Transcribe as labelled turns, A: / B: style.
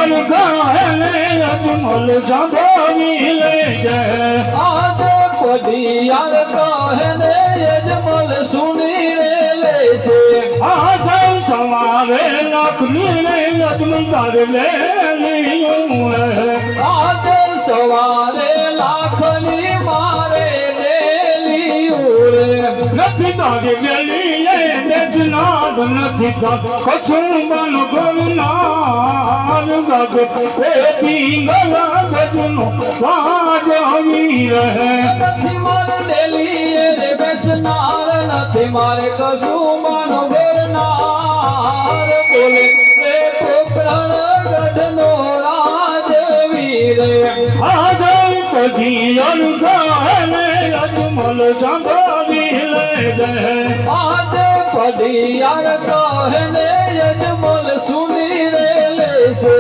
A: ગાને અજમલ સંભાવી લેજે
B: આજ પદિયાર કહને અજમલ સુની રે લેશે
A: આ સૌ સવારે લખની રે અજમલ તારે લે લીયું
B: આજ સવારે લાખની મારે દેલી રે
A: નથી તારે લેલી લે દેશનાદ નથી કશું મન ગોરનાર ગગ તે પિંગલા ગજનો વાજવી રહે
B: નથી મારે દેલી રે બેસનાર નથી મારે કશું માનો ગરનાર બોલે રે પોકરણ ગઢનો રાજવીર
A: આજે પધિયન ગાને અજમલ સંભાવી લેજે
B: આજ પદિયાર કહને અજમલ સુની રે લેશે